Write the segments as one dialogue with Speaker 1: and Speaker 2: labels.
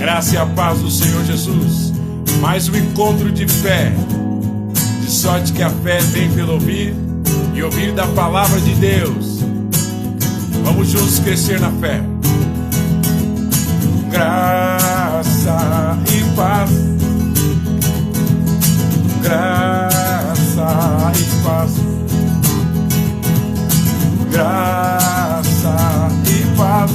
Speaker 1: Graça e a paz do Senhor Jesus. Mais um encontro de fé. De sorte que a fé vem pelo ouvir e ouvir da palavra de Deus. Vamos juntos crescer na fé. Graça e paz. Graça e paz. Graça e paz.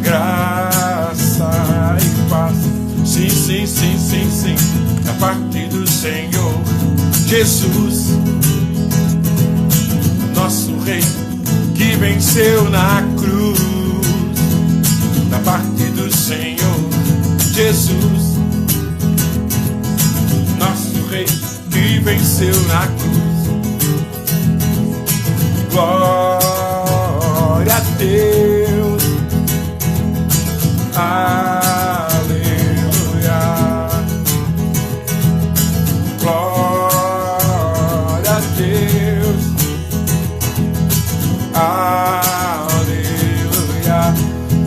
Speaker 1: Graça e paz. Sim, sim, sim, sim, sim. Da parte do Senhor Jesus, nosso Rei que venceu na cruz. Da parte do Senhor Jesus, nosso Rei que venceu na cruz. Glória a Deus. Aleluia. Glória a Deus. Aleluia.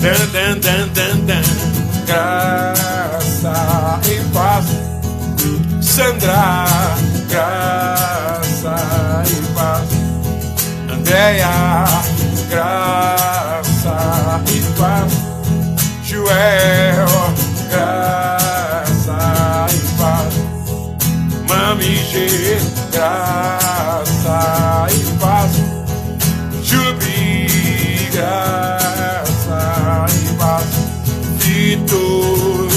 Speaker 1: Dan, dan, dan, dan, dan. Graça e paz. Sandra, graça e paz. Andréia, graça e paz. Joel, graça e paz. Mami G, graça e paz. Jubi, graça e paz. Vitor,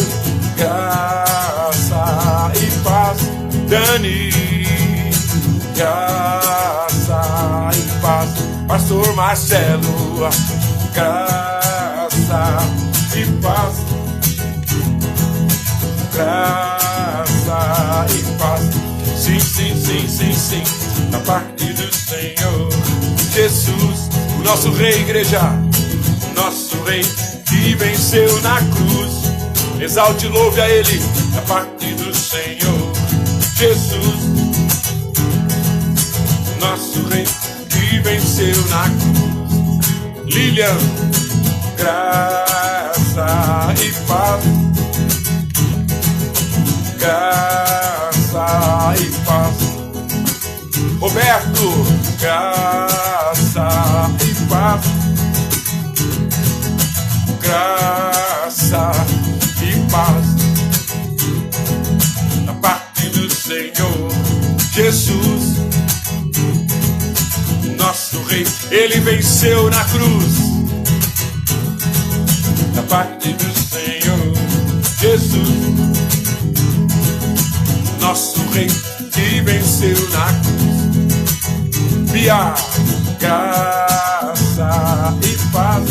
Speaker 1: graça e paz. Dani, graça e paz. Pastor Marcelo, graça e paz. Graça e paz. Sim, sim, sim, sim, sim. Da parte do Senhor Jesus, o nosso Rei, igreja, nosso Rei que venceu na cruz. Exalte e louve a Ele. Da parte do Senhor Jesus, nosso Rei que venceu na cruz. Lilian, graça e paz. Graça e paz. Roberto, graça e paz. Graça e paz. Da parte do Senhor Jesus, nosso Rei, Ele venceu na cruz. Da parte do Senhor Jesus, nosso Rei que venceu na cruz. Via, graça e paz.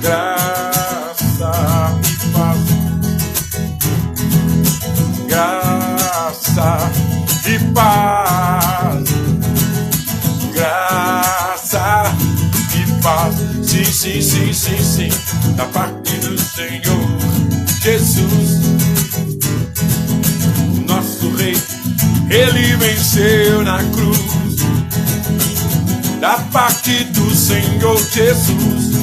Speaker 1: Graça e paz. Graça e paz. Graça e paz. Sim, sim, sim, sim, sim. Da parte do Senhor Jesus, nosso Rei, Ele venceu na cruz. Da parte do Senhor Jesus,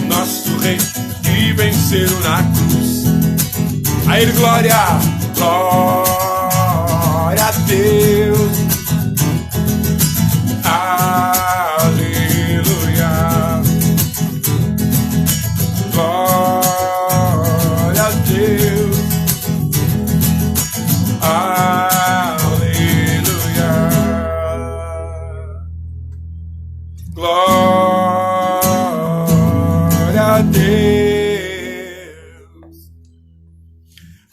Speaker 1: nosso Rei que venceu na cruz. A Ele glória, glória a Deus. Aleluia. Glória a Deus. Aleluia. Glória a Deus.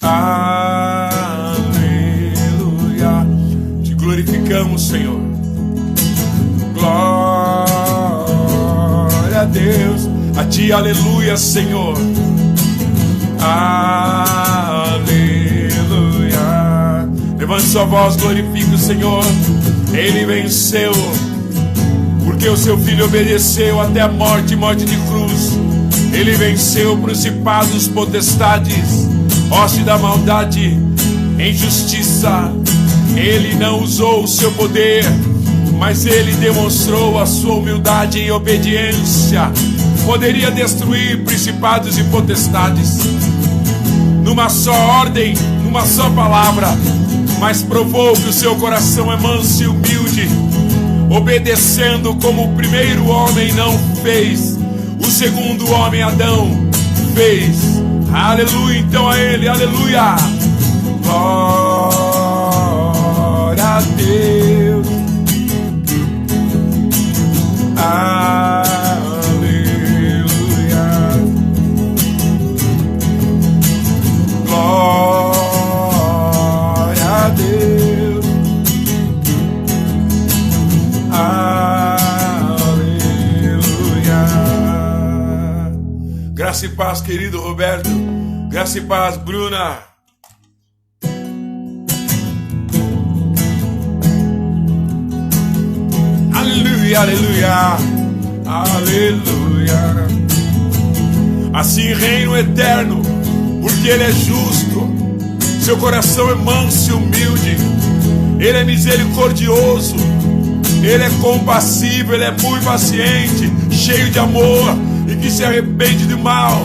Speaker 1: Aleluia. Te glorificamos, Senhor. Glória a Deus. A Ti, aleluia, Senhor. Aleluia. Levante sua voz, glorifique o Senhor. Ele venceu, porque o seu Filho obedeceu até a morte, morte de cruz. Ele venceu principados, potestades, hoste da maldade, injustiça. Ele não usou o seu poder mas ele demonstrou a sua humildade em obediência. Poderia destruir principados e potestades numa só ordem, numa só palavra, mas provou que o seu coração é manso e humilde, obedecendo como o primeiro homem não fez, o segundo homem, Adão, fez. Aleluia, então a ele, aleluia. Glória a Deus. Aleluia. Glória a Deus. Aleluia. Graça e paz, querido Roberto. Graça e paz, Bruna. Aleluia, aleluia, aleluia. Assim reino eterno, porque ele é justo. Seu coração é manso e humilde. Ele é misericordioso. Ele é compassivo, ele é muito paciente, cheio de amor e que se arrepende do mal.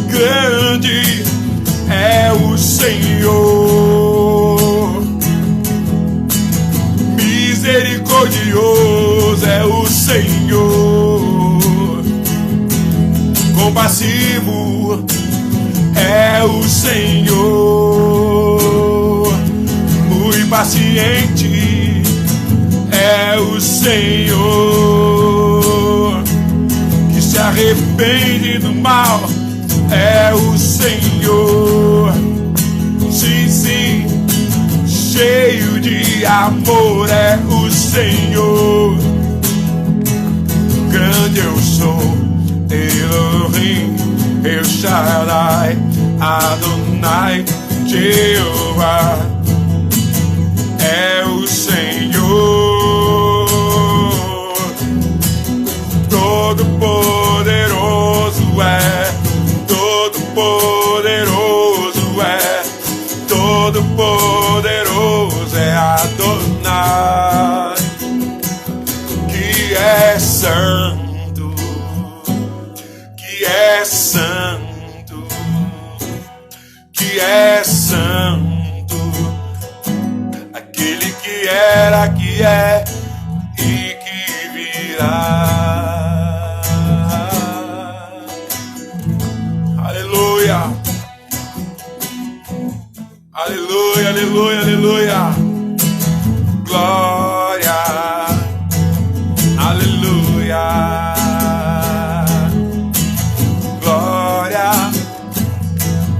Speaker 1: Grande é o Senhor, misericordioso é o Senhor, compassivo é o Senhor, muito paciente é o Senhor, que se arrepende do mal é o Senhor. Sim, sim, cheio de amor é o Senhor. Grande eu sou, Elohim, El Shaddai, Adonai, Jeová é o Senhor, todo poderoso é, todo poderoso é, todo poderoso é Adonai, que é santo, que é santo, que é santo, aquele que era, que é e que virá. Aleluia, aleluia, aleluia, aleluia. Glória, aleluia. Glória,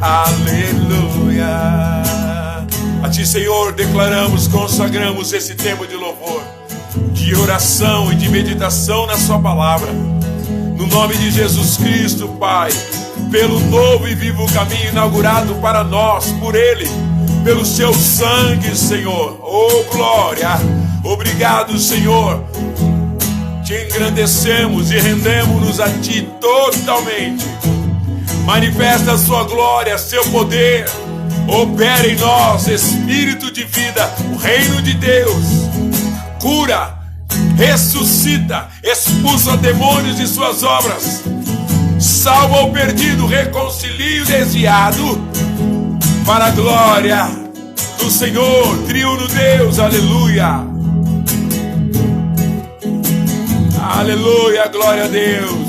Speaker 1: aleluia. A ti, Senhor, declaramos, consagramos esse tempo de louvor, de oração e de meditação na sua palavra. No nome de Jesus Cristo, Pai, pelo novo e vivo caminho inaugurado para nós, por Ele, pelo seu sangue, Senhor. Oh, glória! Obrigado, Senhor. Te engrandecemos e rendemos-nos a Ti totalmente. Manifesta a sua glória, seu poder. Opera em nós, Espírito de vida, o reino de Deus. Cura, ressuscita, expulsa demônios e suas obras. Salva o perdido, reconcilia o desviado. Para a glória do Senhor, triuno Deus, aleluia. Aleluia, glória a Deus.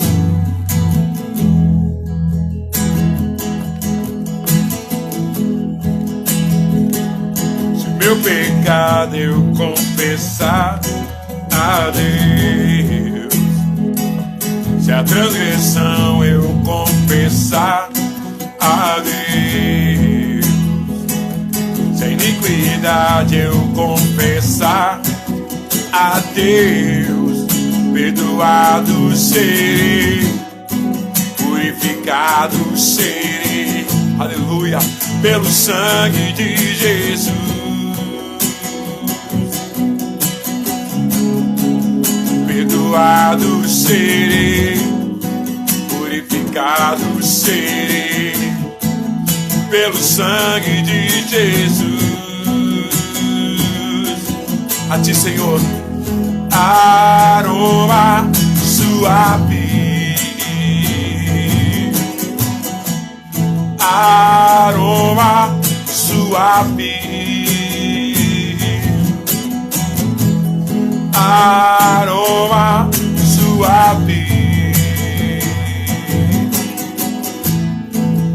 Speaker 1: Se meu pecado eu confessar a Deus, se a transgressão eu confessar a Deus, se a iniquidade eu confessar a Deus, perdoado serei, purificado serei, aleluia, pelo sangue de Jesus. Perdoado serei, purificado serei, pelo sangue de Jesus. A ti, Senhor. Aroma suave, aroma suave, aroma suave,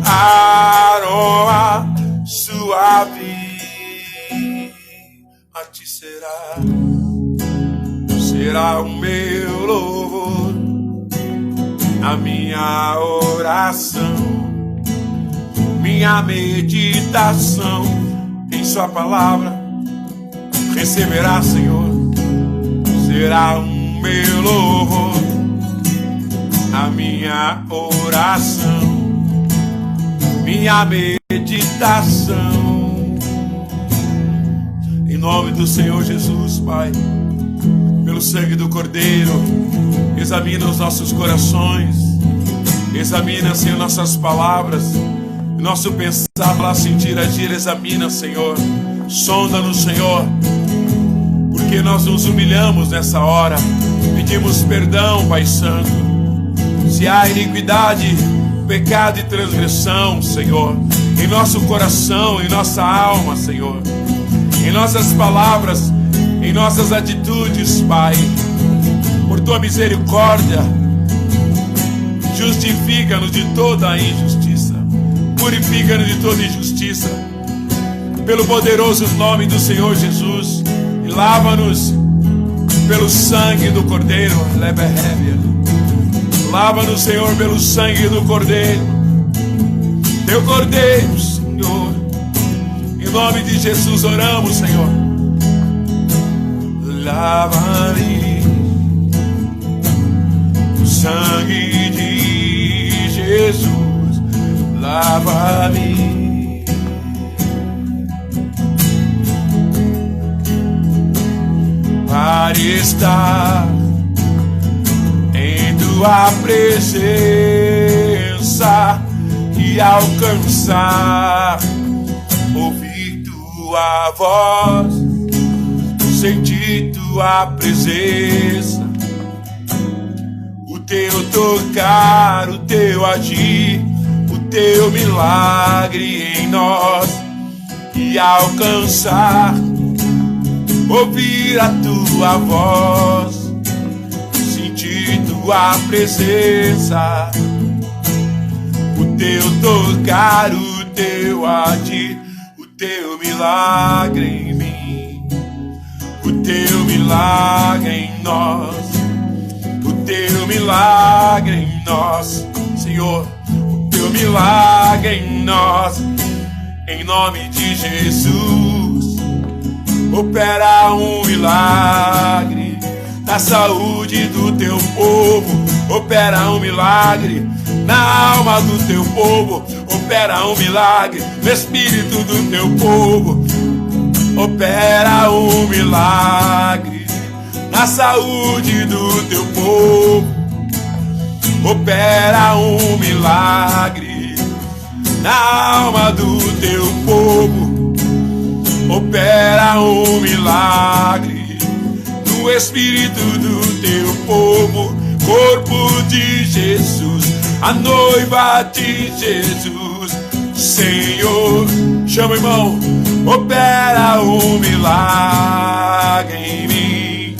Speaker 1: aroma suave. A ti será o meu louvor, a minha oração, minha meditação em sua palavra receberá, Senhor. Será o meu louvor, a minha oração, minha meditação. Em nome do Senhor Jesus, Pai, pelo sangue do Cordeiro, examina os nossos corações, examina, Senhor, nossas palavras, nosso pensar, falar, sentir, agir. Examina, Senhor, sonda-nos, Senhor, porque nós nos humilhamos nessa hora, pedimos perdão, Pai Santo, se há iniquidade, pecado e transgressão, Senhor, em nosso coração, em nossa alma, Senhor, em nossas palavras, em nossas atitudes, Pai, por tua misericórdia, justifica-nos de toda a injustiça, purifica-nos de toda injustiça, pelo poderoso nome do Senhor Jesus, e lava-nos pelo sangue do Cordeiro. Lava-nos, Senhor, pelo sangue do Cordeiro, teu Cordeiro, Senhor. Em nome de Jesus oramos, Senhor. Lava-me, o sangue de Jesus, lava-me. Para estar em tua presença e alcançar, ouvir tua voz, sentir tua presença, o teu tocar, o teu agir, o teu milagre em nós, e alcançar, ouvir a tua voz, sentir tua presença, o teu tocar, o teu agir, o teu milagre em mim, o teu milagre em nós, o teu milagre em nós, Senhor, o teu milagre em nós, em nome de Jesus. Opera um milagre na saúde do teu povo, opera um milagre na alma do teu povo, opera um milagre no espírito do teu povo, opera um milagre na saúde do teu povo, opera um milagre na alma do teu povo, opera um milagre no espírito do teu povo, corpo de Jesus, a noiva de Jesus, Senhor. Chama, irmão, opera um milagre em mim,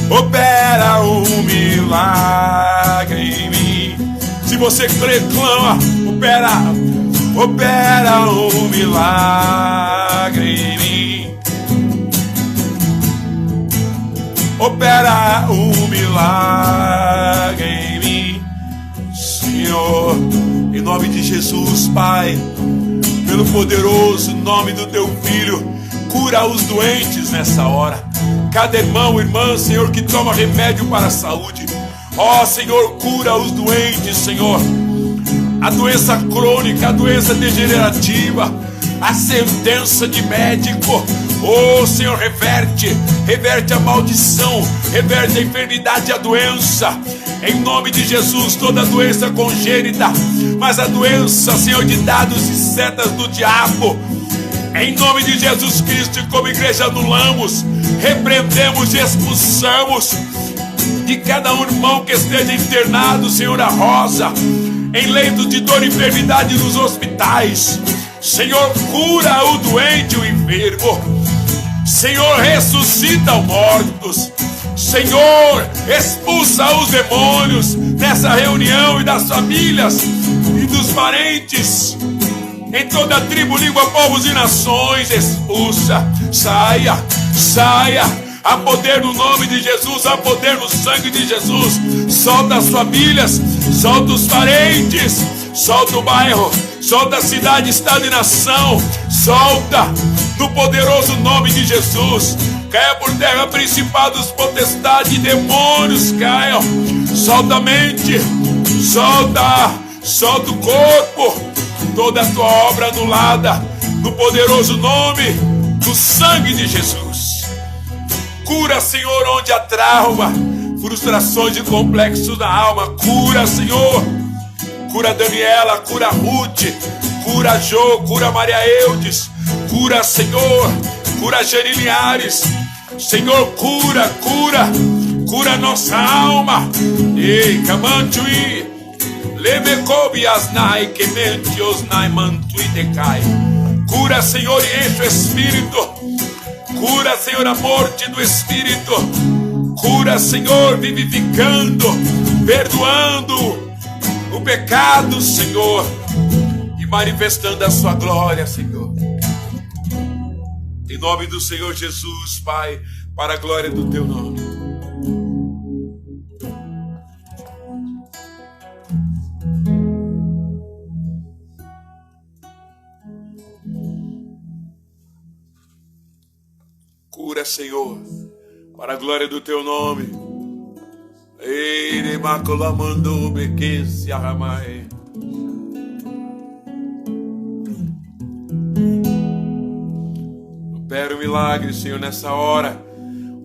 Speaker 1: opera um milagre em mim. Se você crê, clama, opera um milagre em mim, opera um milagre em mim, Senhor, em nome de Jesus, Pai, pelo poderoso nome do teu Filho, cura os doentes nessa hora, cada irmão, irmã, Senhor, que toma remédio para a saúde, ó Senhor, cura os doentes, Senhor, a doença crônica, a doença degenerativa, a sentença de médico, oh Senhor, reverte a maldição, reverte a enfermidade e a doença, em nome de Jesus, toda doença congênita, mas a doença, Senhor, de dados e setas do diabo, Em nome de Jesus Cristo, e como igreja anulamos, repreendemos e expulsamos de cada um irmão que esteja internado, Senhor, a Rosa, em leitos de dor e enfermidade nos hospitais. Senhor, cura o doente, o enfermo. Senhor, ressuscita os mortos. Senhor, expulsa os demônios nessa reunião e das famílias e dos parentes. Em toda a tribo, língua, povos e nações, expulsa, saia, saia. Há poder no nome de Jesus, há poder no sangue de Jesus. Solta as famílias, solta os parentes, solta o bairro, solta a cidade, estado e nação. Solta no poderoso nome de Jesus. Caia por terra principados, potestade, demônios caiam. Solta a mente, solta o corpo. Toda a tua obra anulada no poderoso nome do sangue de Jesus. Cura, Senhor, onde há trauma, frustrações e complexos na alma. Cura, Senhor. Cura Daniela, cura Ruth, cura Jô, cura Maria Eudes. Cura, Senhor. Cura Geni Linhares. Senhor, cura, cura. Cura nossa alma. Ei, Camantui. Lemecobiasnai, Quementiosnai, Mantui decai. Cura, Senhor, e enche o Espírito. Cura, Senhor, a morte do Espírito. Cura, Senhor, vivificando, perdoando o pecado, Senhor, e manifestando a sua glória, Senhor. Em nome do Senhor Jesus, Pai, para a glória do teu nome. Cura, Senhor, para a glória do teu nome. Ele maculamando bequece arramai. Opera o milagre, Senhor, nessa hora.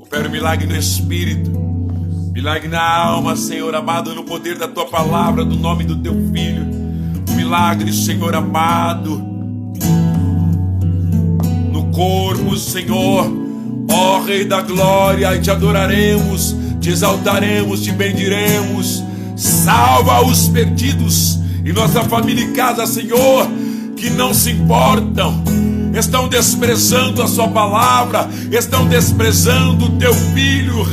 Speaker 1: Opera o milagre no espírito, milagre na alma, Senhor amado, no poder da tua palavra, do nome do teu filho. Milagre, Senhor amado, no corpo, Senhor. Ó Rei da glória, te adoraremos, te exaltaremos, te bendiremos. Salva os perdidos e nossa família e casa, Senhor, que não se importam, estão desprezando a sua palavra, estão desprezando o teu filho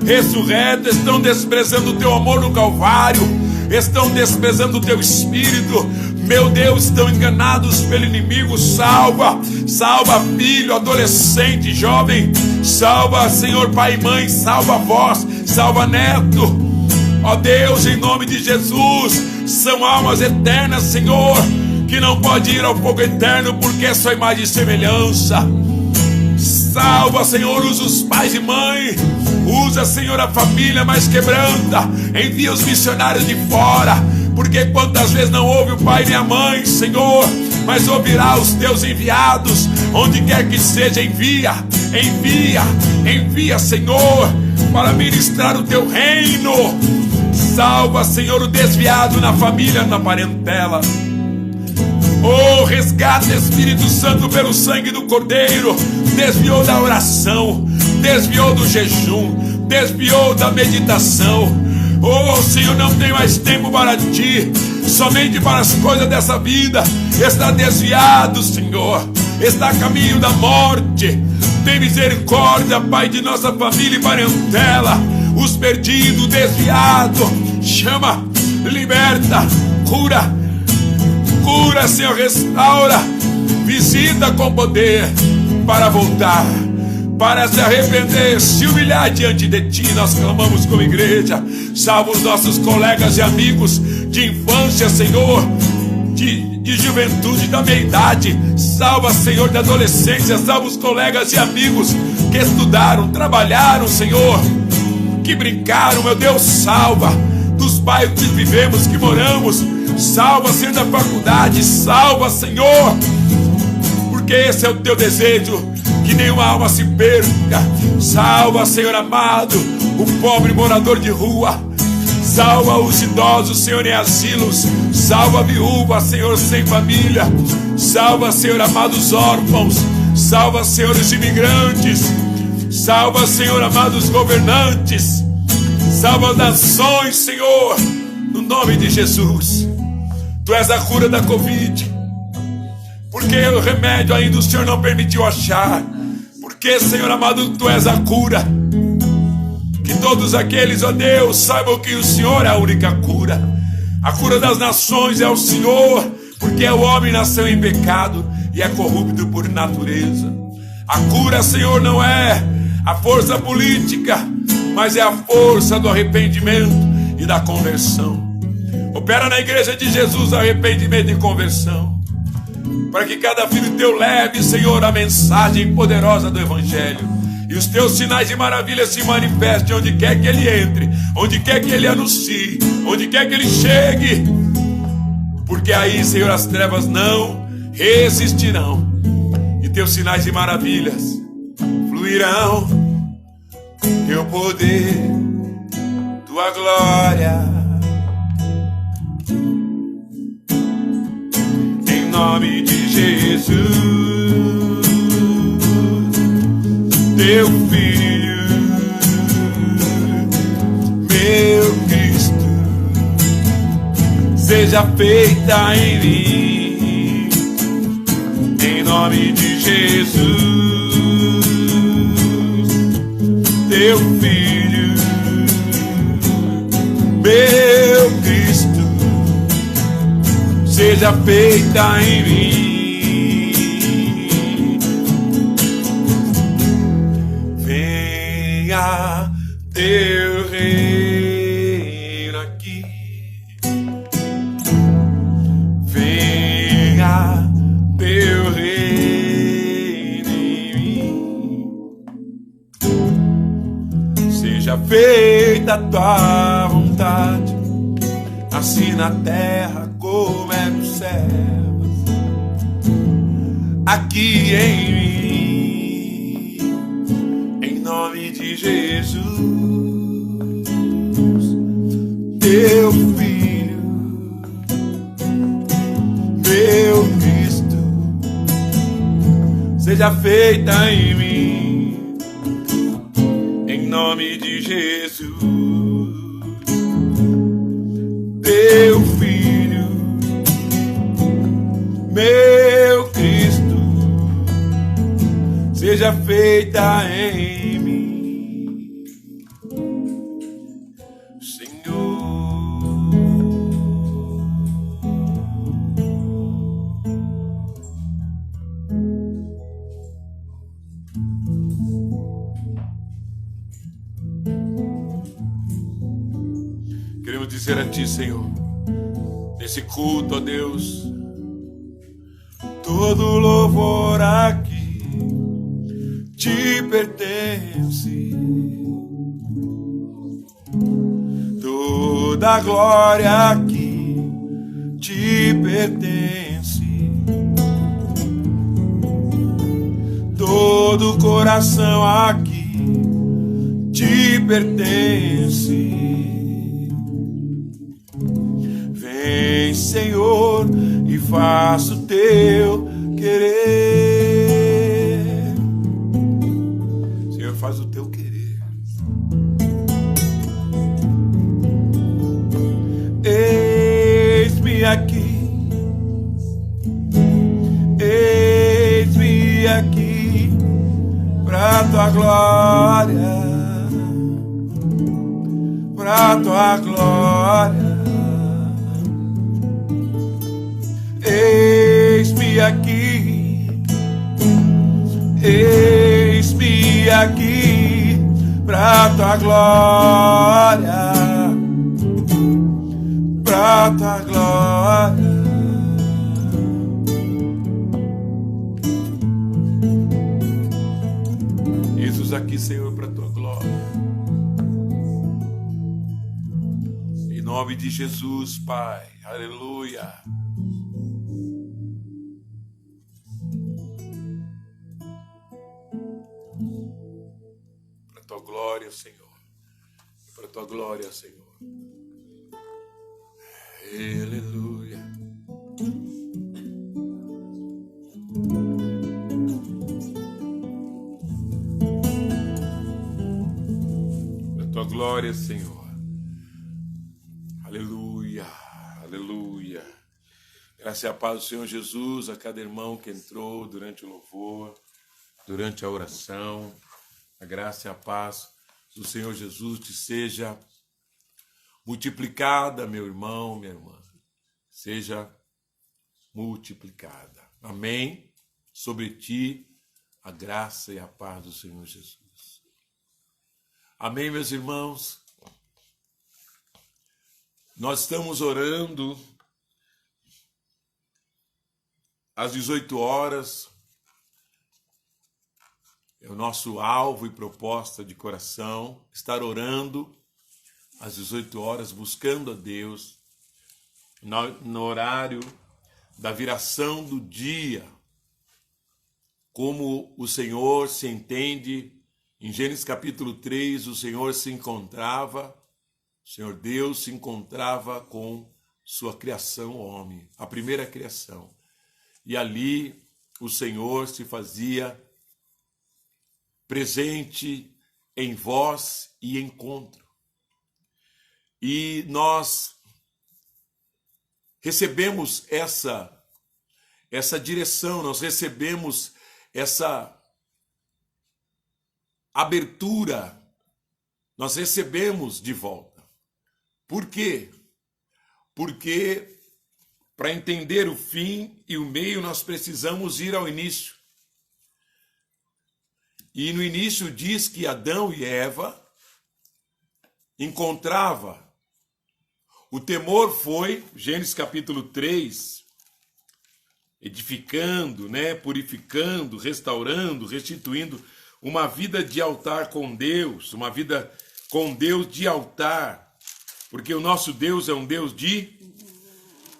Speaker 1: ressurreto, estão desprezando o teu amor no Calvário, estão desprezando o teu espírito. Meu Deus, estão enganados pelo inimigo. Salva, salva filho, adolescente, jovem. Salva, Senhor, pai e mãe. Salva avós, salva neto. Ó Deus, em nome de Jesus, são almas eternas, Senhor, que não pode ir ao fogo eterno porque é sua imagem e semelhança. Salva, Senhor, usa os pais e mãe. Usa, Senhor, a família mais quebranta. Envia os missionários de fora, porque quantas vezes não ouve o pai nem a mãe, Senhor, mas ouvirá os teus enviados. Onde quer que seja, envia, envia, envia, Senhor, para ministrar o teu reino. Salva, Senhor, o desviado na família, na parentela. Oh, resgata, Espírito Santo, pelo sangue do Cordeiro. Desviou da oração, desviou do jejum, desviou da meditação. Oh, Senhor, não tem mais tempo para ti, somente para as coisas dessa vida. Está desviado, Senhor, está a caminho da morte. Tem misericórdia, Pai, de nossa família e parentela. Os perdidos, desviados, chama, liberta, cura. Cura, Senhor, restaura, visita com poder para voltar, para se arrepender, se humilhar diante de ti. Nós clamamos como igreja. Salva os nossos colegas e amigos de infância, Senhor, de juventude, da meia-idade. Salva, Senhor, da adolescência. Salva os colegas e amigos que estudaram, trabalharam, Senhor, que brincaram, meu Deus. Salva dos bairros que vivemos, que moramos. Salva, Senhor, da faculdade. Salva, Senhor, porque esse é o teu desejo, que nenhuma alma se perca. Salva, Senhor amado, o pobre morador de rua. Salva os idosos, Senhor, em asilos. Salva a viúva, Senhor, sem família. Salva, Senhor amado, os órfãos. Salva, Senhor, os imigrantes. Salva, Senhor amado, os governantes. Salva as nações, Senhor, no nome de Jesus. Tu és a cura da Covid. Porque o remédio ainda o Senhor não permitiu achar. Porque, Senhor amado, Tu és a cura. Que todos aqueles, ó Deus, saibam que o Senhor é a única cura. A cura das nações é o Senhor. Porque o homem nasceu em pecado e é corrupto por natureza. A cura, Senhor, não é a força política, mas é a força do arrependimento e da conversão. Opera na igreja de Jesus arrependimento e conversão, para que cada filho teu leve, Senhor, a mensagem poderosa do Evangelho, e os teus sinais e maravilhas se manifestem onde quer que ele entre, onde quer que ele anuncie, onde quer que ele chegue, porque aí, Senhor, as trevas não resistirão, e teus sinais e maravilhas fluirão, teu poder, tua glória, em nome de Jesus, teu Filho, meu Cristo, seja feita em mim, em nome de Jesus, teu Filho, meu Cristo, seja feita em mim. Venha teu reino aqui, venha teu reino em mim, seja feita a tua vontade, assim na terra como é nos céus, aqui em mim, em nome de Jesus, teu Filho, meu Cristo, seja feita em mim, em nome de Jesus, teu Filho, meu Cristo, seja feita em mim, Senhor. Queremos dizer a Ti, Senhor, nesse culto, ó Deus, todo louvor aqui te pertence, toda glória aqui te pertence, todo coração aqui te pertence. Vem, Senhor, e faça o teu querer. Senhor, faz o teu querer. Eis-me aqui, eis-me aqui, pra tua glória, pra tua glória. Eis-me aqui, eis-me aqui, pra tua glória, pra tua glória. Jesus aqui, Senhor, pra tua glória. Em nome de Jesus, Pai, aleluia. Glória, Senhor, para a tua glória, Senhor. Aleluia. tua glória, Senhor. Aleluia, aleluia. Graça e a paz do Senhor Jesus a cada irmão que entrou durante o louvor, durante a oração. A graça e a paz do Senhor Jesus te seja multiplicada, meu irmão, minha irmã. Seja multiplicada. Amém? Sobre ti a graça e a paz do Senhor Jesus. Amém, meus irmãos? Nós estamos orando às 18 horas. É o nosso alvo e proposta de coração, estar orando às 18 horas, buscando a Deus, no horário da viração do dia, como o Senhor se entende. Em Gênesis capítulo 3, o Senhor Deus se encontrava com sua criação, o homem, a primeira criação. E ali o Senhor se fazia presente em voz e encontro. E nós recebemos essa direção, nós recebemos essa abertura, nós recebemos de volta. Por quê? Porque para entender o fim e o meio nós precisamos ir ao início. E no início diz que Adão e Eva encontrava. O temor foi, Gênesis capítulo 3, edificando, purificando, restaurando, restituindo uma vida de altar com Deus, uma vida com Deus de altar, porque o nosso Deus é um Deus de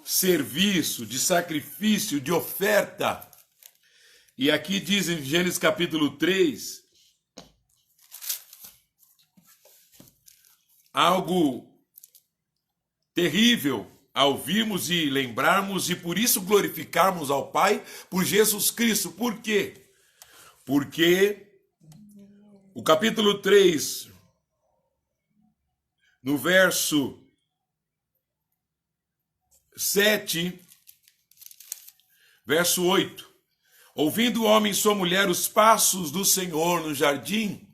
Speaker 1: serviço, de sacrifício, de oferta. E aqui diz em Gênesis capítulo 3, algo terrível ao ouvirmos e lembrarmos e por isso glorificarmos ao Pai por Jesus Cristo. Por quê? Porque o capítulo 3, no verso 7, verso 8, ouvindo o homem e sua mulher os passos do Senhor no jardim.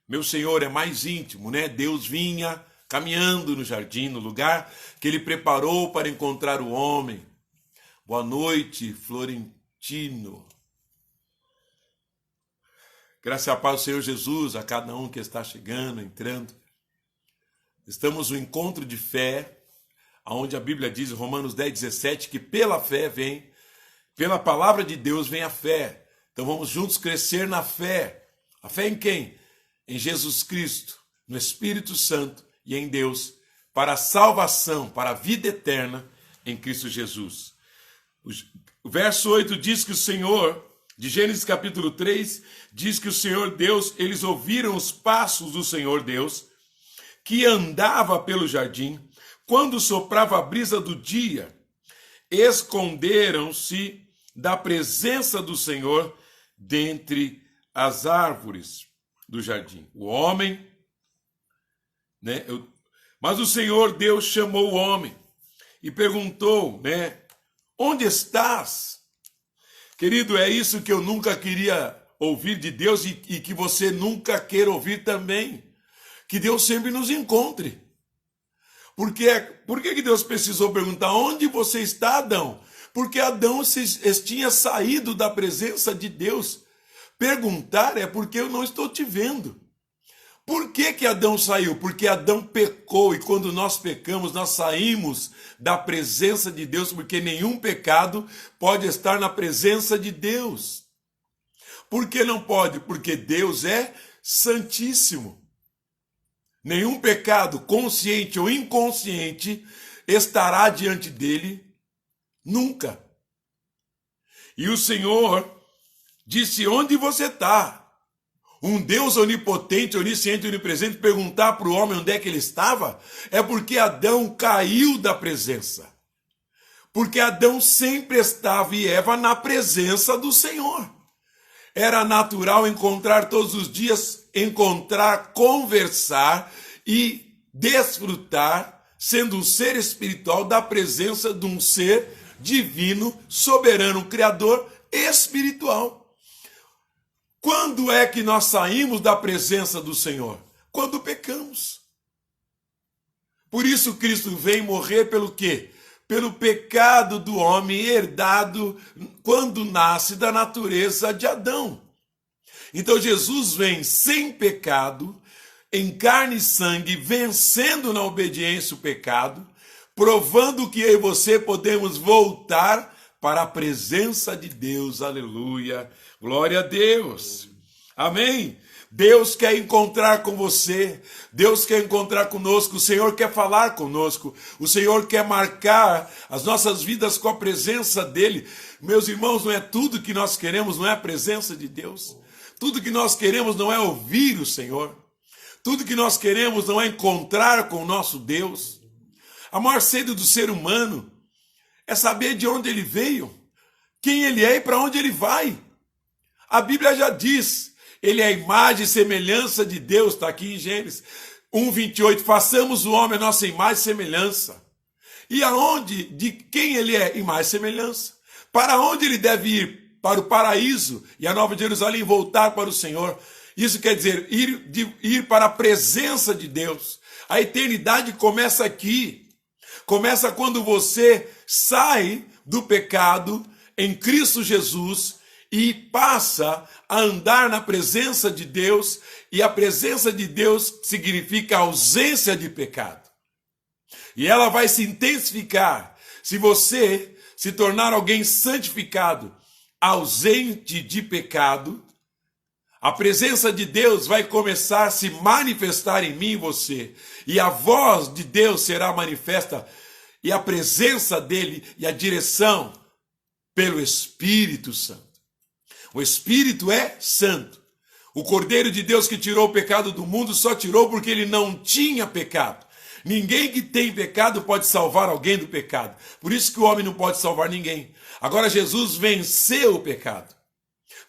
Speaker 1: Meu Senhor é mais íntimo, Deus vinha caminhando no jardim, no lugar que ele preparou para encontrar o homem. Boa noite, Florentino. Graça e a paz do Senhor Jesus a cada um que está chegando, entrando. Estamos no encontro de fé, onde a Bíblia diz, em Romanos 10, 17, que pela fé vem, pela palavra de Deus vem a fé. Então vamos juntos crescer na fé. A fé em quem? Em Jesus Cristo, no Espírito Santo e em Deus, para a salvação, para a vida eterna em Cristo Jesus. O verso 8 diz que o Senhor, de Gênesis capítulo 3, diz que o Senhor Deus, eles ouviram os passos do Senhor Deus, que andava pelo jardim, quando soprava a brisa do dia, esconderam-se da presença do Senhor dentre as árvores do jardim. O homem, mas o Senhor Deus chamou o homem e perguntou, onde estás? Querido, é isso que eu nunca queria ouvir de Deus e que você nunca queira ouvir também. Que Deus sempre nos encontre. Por que Deus precisou perguntar onde você está, Adão? Porque Adão tinha saído da presença de Deus. Perguntar é porque eu não estou te vendo. Por que Adão saiu? Porque Adão pecou e quando nós pecamos, nós saímos da presença de Deus, porque nenhum pecado pode estar na presença de Deus. Por que não pode? Porque Deus é santíssimo. Nenhum pecado, consciente ou inconsciente, estará diante dele nunca. E o Senhor disse, onde você está? Um Deus onipotente, onisciente, onipresente, perguntar para o homem onde é que ele estava, é porque Adão caiu da presença. Porque Adão sempre estava e Eva na presença do Senhor. era natural encontrar todos os dias, conversar e desfrutar, sendo um ser espiritual, da presença de um ser divino, soberano, criador espiritual. Quando é que nós saímos da presença do Senhor? Quando pecamos. Por isso Cristo vem morrer pelo quê? Pelo pecado do homem herdado quando nasce da natureza de Adão. Então Jesus vem sem pecado, em carne e sangue, vencendo na obediência o pecado, provando que eu e você podemos voltar para a presença de Deus. Aleluia. Glória a Deus. Amém. Deus quer encontrar com você, Deus quer encontrar conosco, o Senhor quer falar conosco, o Senhor quer marcar as nossas vidas com a presença dEle. Meus irmãos, não é tudo que nós queremos, não é a presença de Deus. Tudo que nós queremos não é ouvir o Senhor. Tudo que nós queremos não é encontrar com o nosso Deus. A maior sede do ser humano é saber de onde ele veio, quem ele é e para onde ele vai. A Bíblia já diz, ele é a imagem e semelhança de Deus, está aqui em Gênesis 1:28, façamos o homem a nossa imagem e semelhança. E aonde, de quem ele é imagem e semelhança? Para onde ele deve ir? Para o paraíso e a Nova Jerusalém, voltar para o Senhor. Isso quer dizer, ir para a presença de Deus. A eternidade começa aqui. Começa quando você sai do pecado em Cristo Jesus e passa a andar na presença de Deus, e a presença de Deus significa ausência de pecado. E ela vai se intensificar se você se tornar alguém santificado, ausente de pecado. A presença de Deus vai começar a se manifestar em mim e você, e a voz de Deus será manifesta, e a presença dele e a direção pelo Espírito Santo. O Espírito é santo. O Cordeiro de Deus que tirou o pecado do mundo só tirou porque ele não tinha pecado. Ninguém que tem pecado pode salvar alguém do pecado. Por isso que o homem não pode salvar ninguém. Agora Jesus venceu o pecado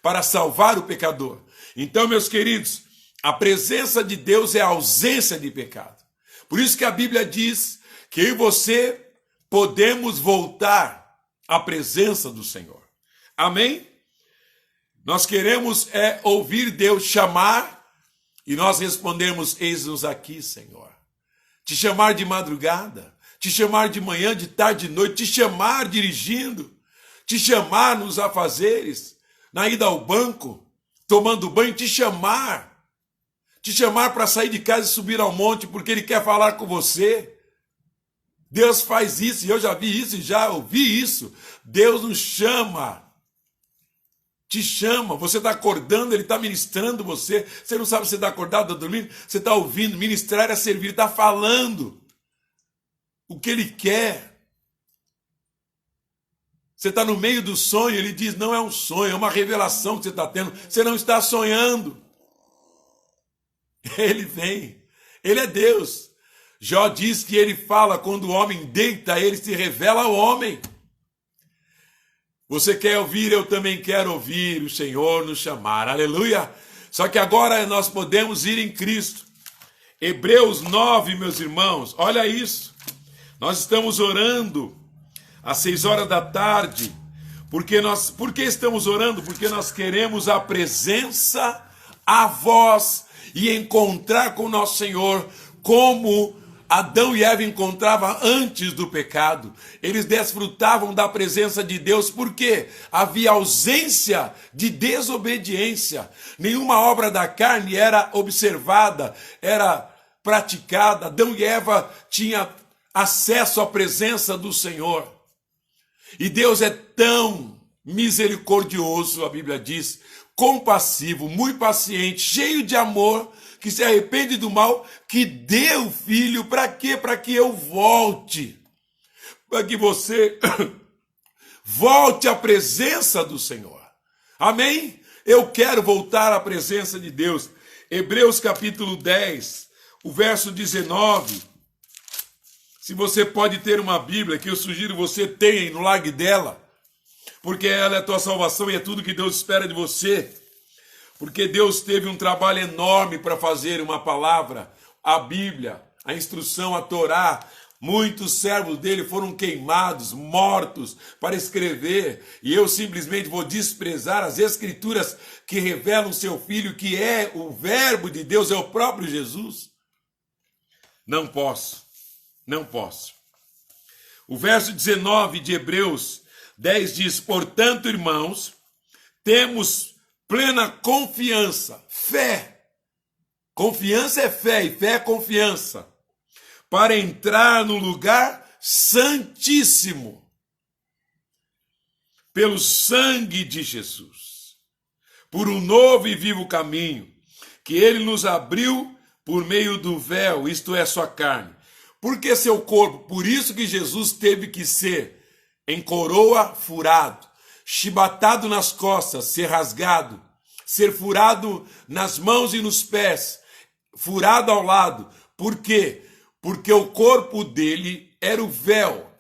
Speaker 1: para salvar o pecador. Então, meus queridos, a presença de Deus é a ausência de pecado. Por isso que a Bíblia diz que eu e você podemos voltar à presença do Senhor. Amém? Nós queremos ouvir Deus chamar e nós respondemos, eis-nos aqui, Senhor. Te chamar de madrugada, te chamar de manhã, de tarde, de noite, te chamar dirigindo, te chamar nos afazeres, na ida ao banco, tomando banho, te chamar para sair de casa e subir ao monte, porque Ele quer falar com você. Deus faz isso, e eu já vi isso e já ouvi isso. Deus nos chama, te chama, você está acordando, Ele está ministrando você. Você não sabe se você está acordado, está dormindo, você está ouvindo. Ministrar é servir, Ele está falando o que Ele quer. Você está no meio do sonho, Ele diz, não é um sonho, é uma revelação que você está tendo. Você não está sonhando. Ele vem, Ele é Deus. Jó diz que Ele fala, quando o homem deita, Ele se revela ao homem. Você quer ouvir, eu também quero ouvir o Senhor nos chamar, aleluia. Só que agora nós podemos ir em Cristo. Hebreus 9, meus irmãos, olha isso. Nós estamos orando às 6 horas da tarde. Por que estamos orando? Porque nós queremos a presença, a voz e encontrar com o nosso Senhor como Adão e Eva encontravam antes do pecado. Eles desfrutavam da presença de Deus porque havia ausência de desobediência. Nenhuma obra da carne era observada, era praticada. Adão e Eva tinham acesso à presença do Senhor. E Deus é tão misericordioso, a Bíblia diz, compassivo, muito paciente, cheio de amor, que se arrepende do mal, que deu o Filho, para quê? Para que eu volte, para que você volte à presença do Senhor. Amém? Eu quero voltar à presença de Deus. Hebreus capítulo 10, o verso 19. Se você pode ter uma Bíblia, que eu sugiro você tenha no largue dela, porque ela é a tua salvação e é tudo que Deus espera de você. Porque Deus teve um trabalho enorme para fazer uma palavra, a Bíblia, a instrução, a Torá. Muitos servos dele foram queimados, mortos para escrever, e eu simplesmente vou desprezar as escrituras que revelam seu Filho, que é o verbo de Deus, é o próprio Jesus? Não posso, não posso. O verso 19 de Hebreus 10 diz: portanto, irmãos, temos plena confiança, fé. Confiança é fé e fé é confiança, para entrar no lugar santíssimo, pelo sangue de Jesus, por um novo e vivo caminho, que ele nos abriu por meio do véu, isto é, sua carne. Porque seu corpo, por isso que Jesus teve que ser em coroa furado, chibatado nas costas, ser rasgado, ser furado nas mãos e nos pés, furado ao lado. Por quê? Porque o corpo dele era o véu,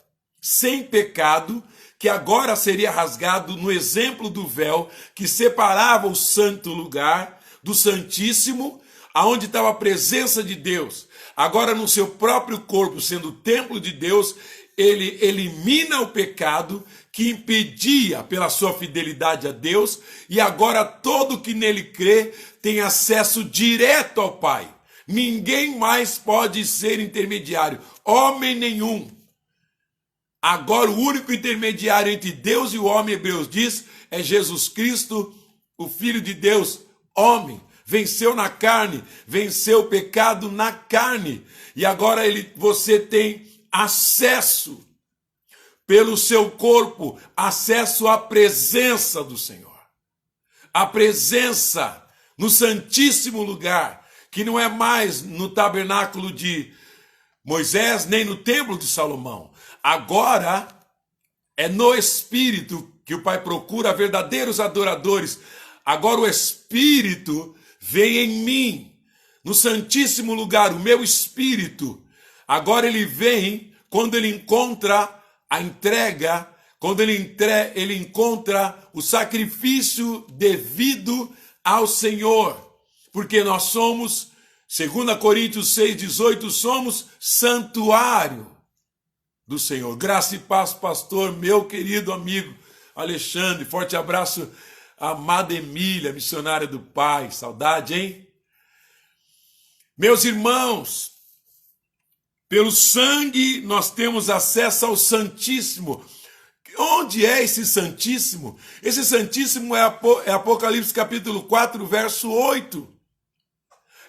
Speaker 1: sem pecado, que agora seria rasgado no exemplo do véu, que separava o santo lugar do santíssimo, aonde estava a presença de Deus. Agora no seu próprio corpo, sendo o templo de Deus, ele elimina o pecado que impedia pela sua fidelidade a Deus, e agora todo que nele crê tem acesso direto ao Pai. Ninguém mais pode ser intermediário, homem nenhum. Agora o único intermediário entre Deus e o homem, Hebreus diz, é Jesus Cristo, o Filho de Deus, homem. Venceu na carne, venceu o pecado na carne. E agora você tem acesso pelo seu corpo, acesso à presença do Senhor. A presença no santíssimo lugar, que não é mais no tabernáculo de Moisés, nem no templo de Salomão. Agora é no Espírito que o Pai procura verdadeiros adoradores. Agora o Espírito vem em mim, no santíssimo lugar, o meu Espírito. Agora ele vem quando ele encontra a entrega, quando ele encontra o sacrifício devido ao Senhor. Porque nós somos, 2 Coríntios 6,18, somos santuário do Senhor. Graça e paz, pastor, meu querido amigo Alexandre. Forte abraço, amada Emília, missionária do Pai. Saudade, hein? Meus irmãos, pelo sangue nós temos acesso ao Santíssimo. Onde é esse Santíssimo? Esse Santíssimo é Apocalipse capítulo 4, verso 8.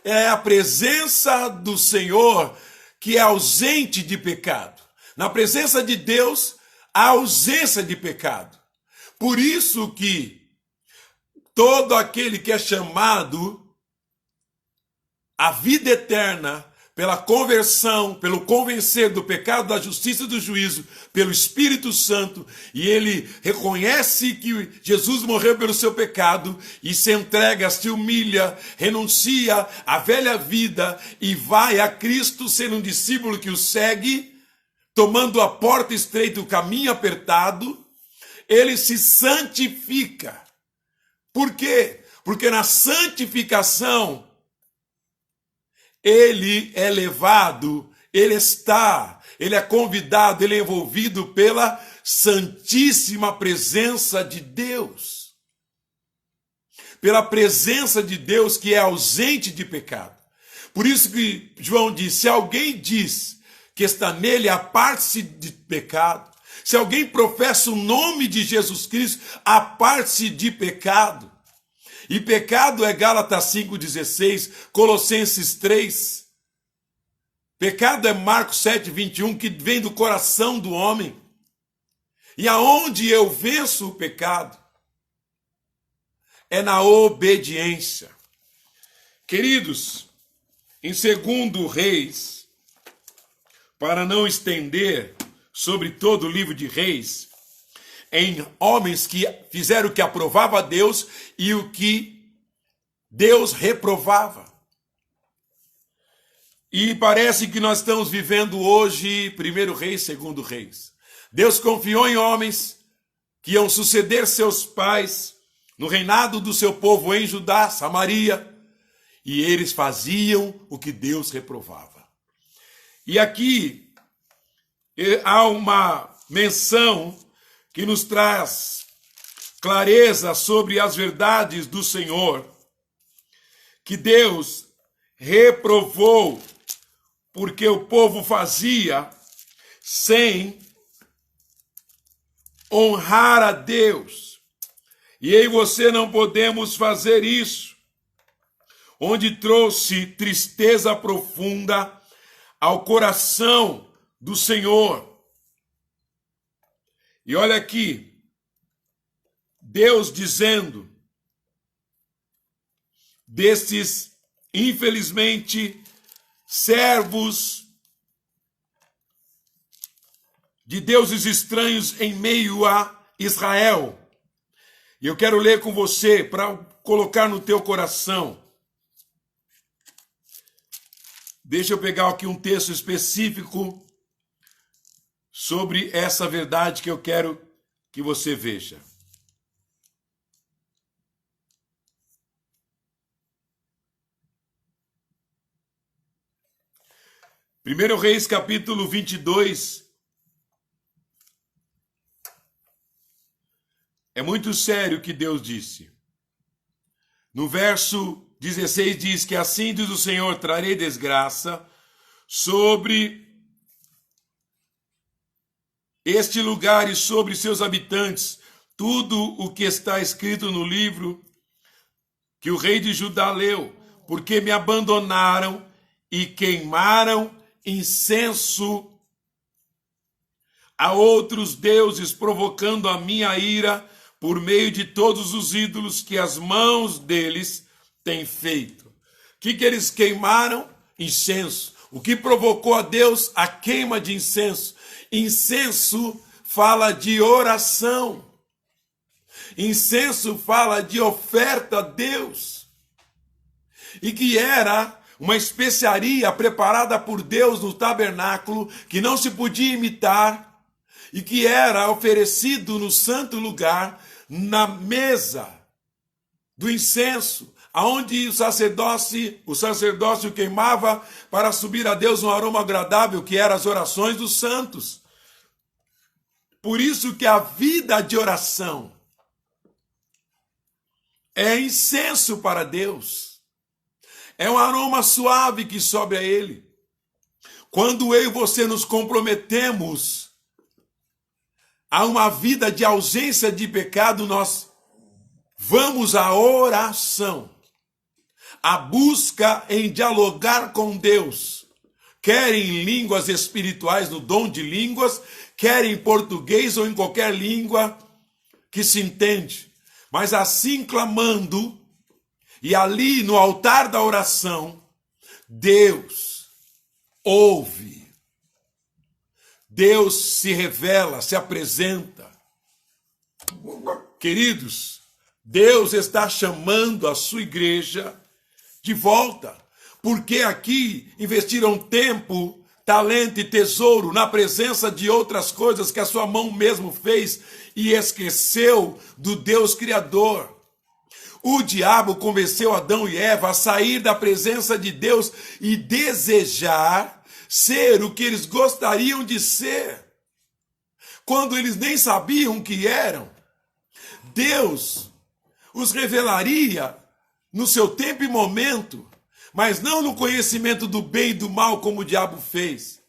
Speaker 1: É a presença do Senhor que é ausente de pecado. Na presença de Deus, há ausência de pecado. Por isso que todo aquele que é chamado à vida eterna, pela conversão, pelo convencer do pecado, da justiça e do juízo, pelo Espírito Santo, e ele reconhece que Jesus morreu pelo seu pecado, e se entrega, se humilha, renuncia à velha vida, e vai a Cristo ser um discípulo que o segue, tomando a porta estreita, o caminho apertado, ele se santifica. Por quê? Porque na santificação, ele é levado, ele é convidado, ele é envolvido pela santíssima presença de Deus. Pela presença de Deus que é ausente de pecado. Por isso que João diz, se alguém diz que está nele, aparte-se de pecado. Se alguém professa o nome de Jesus Cristo, aparte-se de pecado. E pecado é Gálatas 5,16, Colossenses 3. Pecado é Marcos 7,21, que vem do coração do homem. E aonde eu venço o pecado? É na obediência. Queridos, em 2 Reis, para não estender sobre todo o livro de Reis, em homens que fizeram o que aprovava a Deus e o que Deus reprovava. E parece que nós estamos vivendo hoje 1 Reis, 2 Reis. Deus confiou em homens que iam suceder seus pais, no reinado do seu povo em Judá, Samaria, e eles faziam o que Deus reprovava. E aqui há uma menção que nos traz clareza sobre as verdades do Senhor, que Deus reprovou porque o povo fazia sem honrar a Deus. E eu e você não podemos fazer isso, onde trouxe tristeza profunda ao coração do Senhor. E olha aqui, Deus dizendo desses, infelizmente, servos de deuses estranhos em meio a Israel. E eu quero ler com você para colocar no teu coração. Deixa eu pegar aqui um texto específico sobre essa verdade que eu quero que você veja. 1 Reis, capítulo 22. É muito sério o que Deus disse. No verso 16 diz que assim diz o Senhor, trarei desgraça sobre este lugar e sobre seus habitantes, tudo o que está escrito no livro que o rei de Judá leu, porque me abandonaram e queimaram incenso a outros deuses, provocando a minha ira por meio de todos os ídolos que as mãos deles têm feito. O que eles queimaram? Incenso. O que provocou a Deus? A queima de incenso. Incenso fala de oração. Incenso fala de oferta a Deus. E que era uma especiaria preparada por Deus no tabernáculo, que não se podia imitar, e que era oferecido no santo lugar, na mesa do incenso, aonde o sacerdócio queimava para subir a Deus um aroma agradável, que eram as orações dos santos. Por isso que a vida de oração é incenso para Deus. É um aroma suave que sobe a Ele. Quando eu e você nos comprometemos a uma vida de ausência de pecado, nós vamos à oração, a busca em dialogar com Deus, quer em línguas espirituais, no dom de línguas, quer em português ou em qualquer língua que se entende, mas assim clamando, e ali no altar da oração, Deus ouve. Deus se revela, se apresenta. Queridos, Deus está chamando a sua igreja de volta, porque aqui investiram tempo, talento e tesouro na presença de outras coisas que a sua mão mesmo fez e esqueceu do Deus Criador. O diabo convenceu Adão e Eva a sair da presença de Deus e desejar ser o que eles gostariam de ser, quando eles nem sabiam o que eram. Deus os revelaria no seu tempo e momento, mas não no conhecimento do bem e do mal como o diabo fez.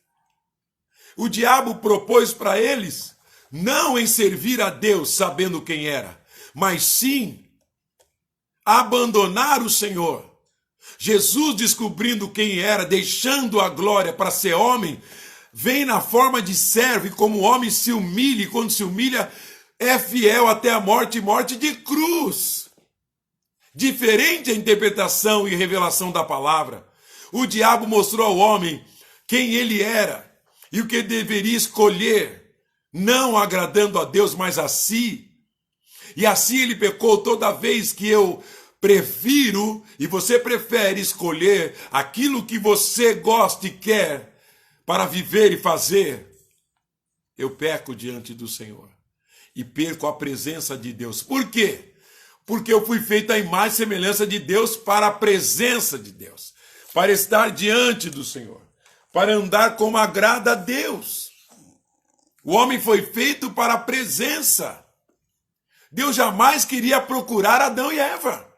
Speaker 1: O diabo propôs para eles não em servir a Deus sabendo quem era, mas sim abandonar o Senhor. Jesus, descobrindo quem era, deixando a glória para ser homem, vem na forma de servo e como homem se humilha, e quando se humilha é fiel até a morte, morte de cruz. Diferente a interpretação e revelação da palavra. O diabo mostrou ao homem quem ele era e o que ele deveria escolher, não agradando a Deus, mas a si. E assim ele pecou toda vez que eu prefiro e você prefere escolher aquilo que você gosta e quer para viver e fazer. Eu peco diante do Senhor e perco a presença de Deus. Por quê? Porque eu fui feito à imagem e semelhança de Deus para a presença de Deus, para estar diante do Senhor, para andar como agrada a Deus. O homem foi feito para a presença. Deus jamais queria procurar Adão e Eva.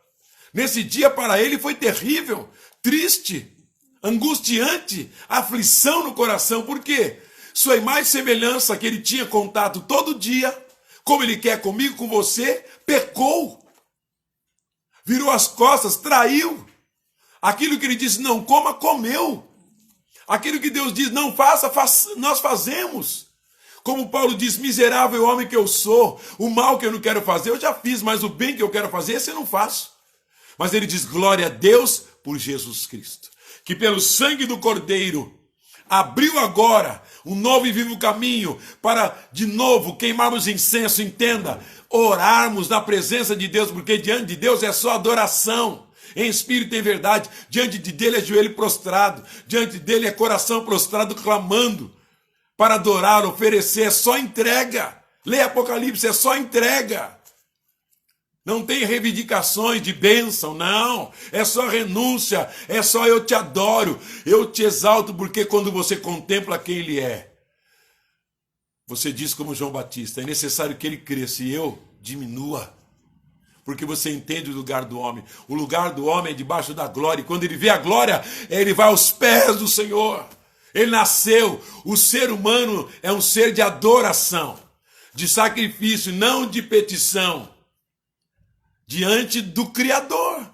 Speaker 1: Nesse dia para ele foi terrível, triste, angustiante, aflição no coração. Por quê? Sua imagem e semelhança que ele tinha contato todo dia, como ele quer comigo, com você, pecou. Virou as costas, traiu. Aquilo que ele disse não coma, comeu. Aquilo que Deus diz não faça, nós fazemos. Como Paulo diz, miserável homem que eu sou, o mal que eu não quero fazer eu já fiz, mas o bem que eu quero fazer, esse eu não faço. Mas ele diz, glória a Deus por Jesus Cristo, que pelo sangue do Cordeiro abriu agora um novo e vivo caminho para, de novo, queimarmos incenso, entenda, orarmos na presença de Deus, porque diante de Deus é só adoração, em espírito e em verdade. Diante dele é joelho prostrado, diante dele é coração prostrado clamando, para adorar, oferecer, é só entrega. Leia Apocalipse, é só entrega. Não tem reivindicações de bênção, não. É só renúncia, é só eu te adoro, eu te exalto, porque quando você contempla quem ele é, você diz como João Batista, é necessário que ele cresça e eu diminua. Porque você entende o lugar do homem. O lugar do homem é debaixo da glória, e quando ele vê a glória, ele vai aos pés do Senhor. Ele nasceu, o ser humano é um ser de adoração, de sacrifício, não de petição, diante do Criador.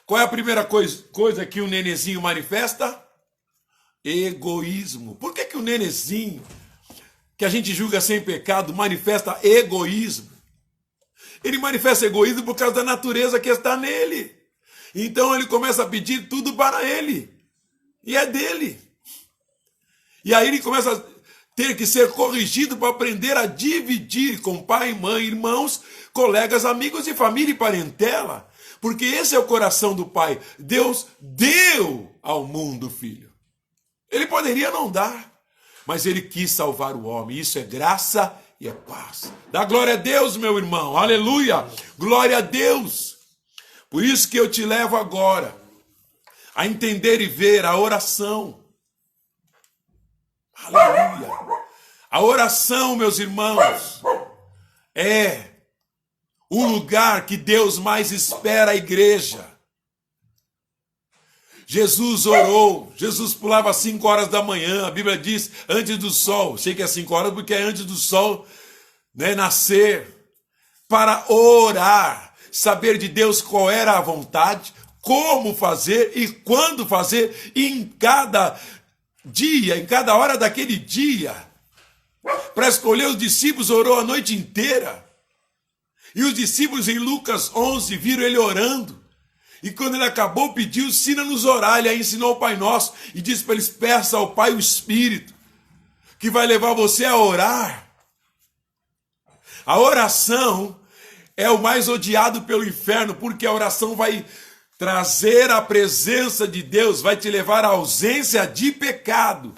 Speaker 1: Qual é a primeira coisa que o nenezinho manifesta? Egoísmo. Por que o nenezinho, que a gente julga sem pecado, manifesta egoísmo? Ele manifesta egoísmo por causa da natureza que está nele. Então ele começa a pedir tudo para ele. E é dele. E aí ele começa a ter que ser corrigido para aprender a dividir com pai, mãe, irmãos, colegas, amigos e família e parentela. Porque esse é o coração do Pai. Deus deu ao mundo o Filho. Ele poderia não dar, mas ele quis salvar o homem. Isso é graça e é paz. Dá glória a Deus, meu irmão. Aleluia. Glória a Deus. Por isso que eu te levo agora a entender e ver a oração. Aleluia. A oração, meus irmãos, é o lugar que Deus mais espera a igreja. Jesus orou, Jesus pulava às 5 horas da manhã, a Bíblia diz, antes do sol. Sei que é 5 horas porque é antes do sol, né, nascer, para orar, saber de Deus qual era a vontade, como fazer e quando fazer, e em cada dia, em cada hora daquele dia. Para escolher os discípulos, orou a noite inteira. E os discípulos em Lucas 11 viram ele orando. E quando ele acabou, pediu, ensina-nos a orar. Ele aí ensinou o Pai Nosso e disse para eles, peça ao Pai o Espírito, que vai levar você a orar. A oração é o mais odiado pelo inferno, porque a oração vai trazer a presença de Deus, vai te levar à ausência de pecado.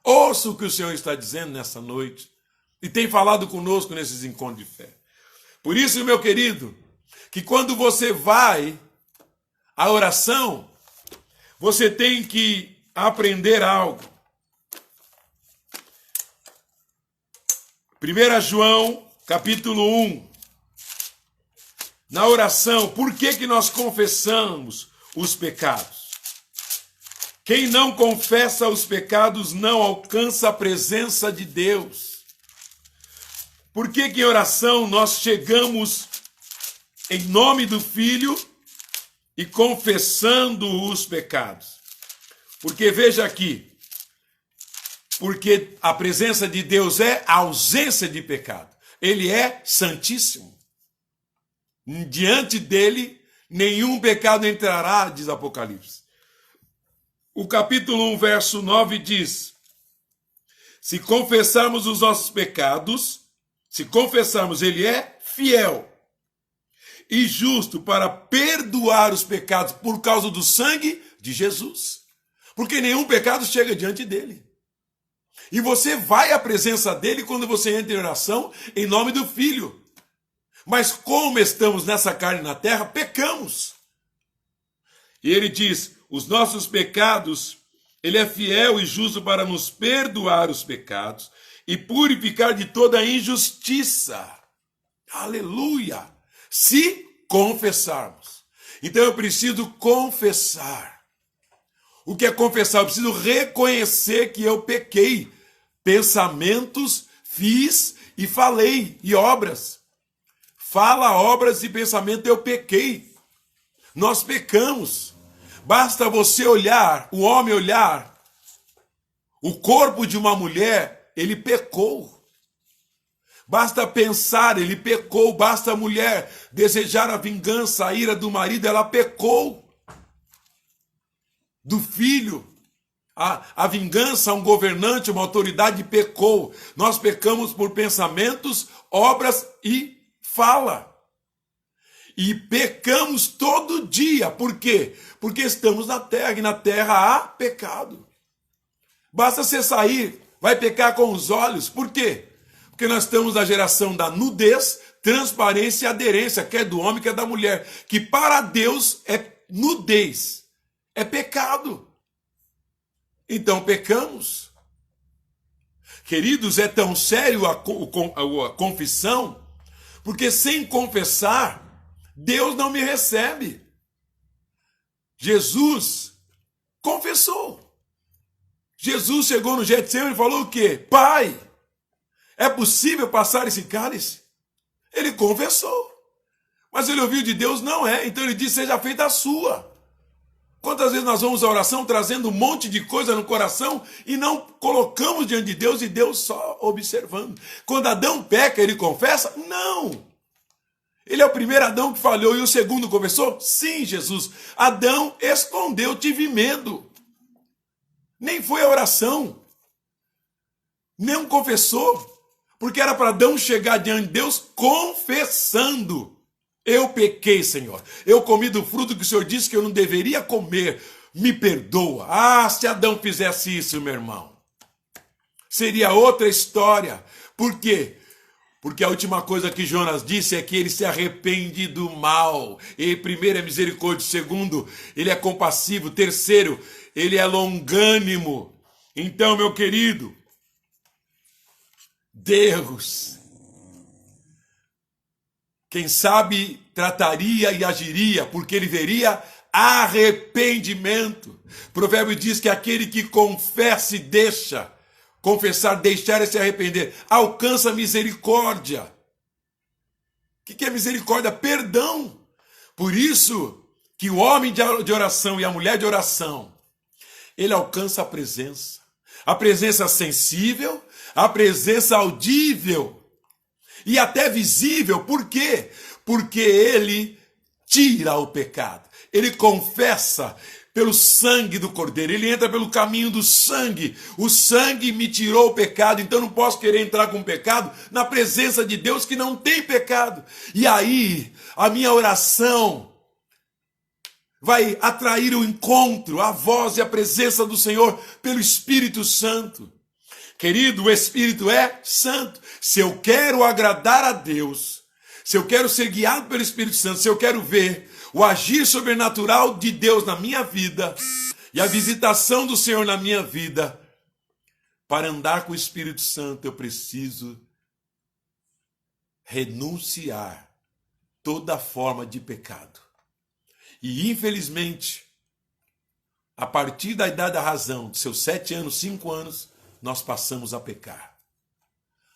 Speaker 1: Ouça o que o Senhor está dizendo nessa noite. E tem falado conosco nesses encontros de fé. Por isso, meu querido, que quando você vai à oração, você tem que aprender algo. 1 João, capítulo 1. Na oração, por que nós confessamos os pecados? Quem não confessa os pecados não alcança a presença de Deus. Por que em oração nós chegamos em nome do Filho e confessando os pecados? Porque veja aqui, porque a presença de Deus é a ausência de pecado. Ele é santíssimo. Diante dele, nenhum pecado entrará, diz Apocalipse. O capítulo 1, verso 9 diz, se confessarmos os nossos pecados, se confessarmos, ele é fiel e justo para perdoar os pecados por causa do sangue de Jesus. Porque nenhum pecado chega diante dele. E você vai à presença dele quando você entra em oração em nome do Filho. Mas como estamos nessa carne na terra, pecamos. E ele diz, os nossos pecados, ele é fiel e justo para nos perdoar os pecados e purificar de toda injustiça. Aleluia! Se confessarmos. Então eu preciso confessar. O que é confessar? Eu preciso reconhecer que eu pequei. Pensamentos, fiz e falei, e obras. Fala, obras e pensamento, eu pequei. Nós pecamos. Basta você olhar, o homem olhar, o corpo de uma mulher, ele pecou. Basta pensar, ele pecou. Basta a mulher desejar a vingança, a ira do marido, ela pecou. Do filho, a vingança, um governante, uma autoridade pecou. Nós pecamos por pensamentos, obras e fala. E pecamos todo dia. Por quê? Porque estamos na terra e na terra há pecado. Basta você sair, vai pecar com os olhos. Por quê? Porque nós estamos na geração da nudez, transparência e aderência, quer do homem, quer da mulher. Que para Deus é nudez, é pecado. Então pecamos. Queridos, é tão sério a confissão, porque sem confessar, Deus não me recebe. Jesus confessou. Jesus chegou no Getsemane e falou o quê? Pai, é possível passar esse cálice? Ele confessou. Mas ele ouviu de Deus, não é. Então ele disse, seja feita a sua. Quantas vezes nós vamos à oração trazendo um monte de coisa no coração e não colocamos diante de Deus e Deus só observando? Quando Adão peca, ele confessa? Não. Ele é o primeiro Adão que falhou e o segundo confessou? Sim, Jesus. Adão escondeu, tive medo. Nem foi a oração. Nem confessou. Porque era para Adão chegar diante de Deus confessando. Eu pequei, Senhor. Eu comi do fruto que o Senhor disse que eu não deveria comer. Me perdoa. Ah, se Adão fizesse isso, meu irmão, seria outra história. Por quê? Porque a última coisa que Jonas disse é que ele se arrepende do mal. E primeiro é misericórdia, segundo, ele é compassivo, terceiro, ele é longânimo. Então, meu querido, Deus, quem sabe trataria e agiria, porque ele veria arrependimento. Provérbio diz que aquele que confessa e deixa, confessar, deixar é se arrepender, alcança misericórdia. O que é misericórdia? Perdão. Por isso que o homem de oração e a mulher de oração, ele alcança a presença sensível, a presença audível e até visível. Por quê? Porque ele tira o pecado. Ele confessa pelo sangue do Cordeiro. Ele entra pelo caminho do sangue. O sangue me tirou o pecado, então não posso querer entrar com pecado na presença de Deus que não tem pecado. E aí, a minha oração vai atrair o encontro, a voz e a presença do Senhor pelo Espírito Santo. Querido, o Espírito é santo. Se eu quero agradar a Deus, se eu quero ser guiado pelo Espírito Santo, se eu quero ver o agir sobrenatural de Deus na minha vida e a visitação do Senhor na minha vida, para andar com o Espírito Santo, eu preciso renunciar toda forma de pecado. E infelizmente, a partir da idade da razão, de seus 7 anos, 5 anos, nós passamos a pecar.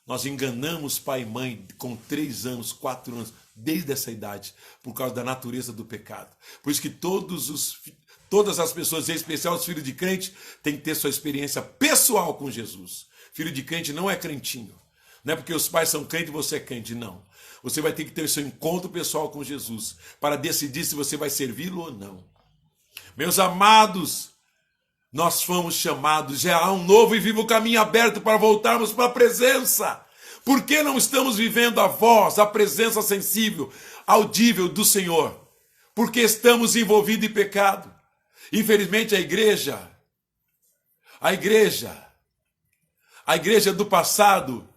Speaker 1: Nós enganamos pai e mãe com 3 anos, 4 anos, desde essa idade, por causa da natureza do pecado. Por isso que todas as pessoas, em especial os filhos de crente, têm que ter sua experiência pessoal com Jesus. Filho de crente não é crentinho. Não é porque os pais são crentes e você é crente, não. Você vai ter que ter o seu encontro pessoal com Jesus para decidir se você vai servi-lo ou não. Meus amados, nós fomos chamados, já há um novo e vivo caminho aberto para voltarmos para a presença. Por que não estamos vivendo a voz, a presença sensível, audível do Senhor? Porque estamos envolvidos em pecado. Infelizmente a igreja do passado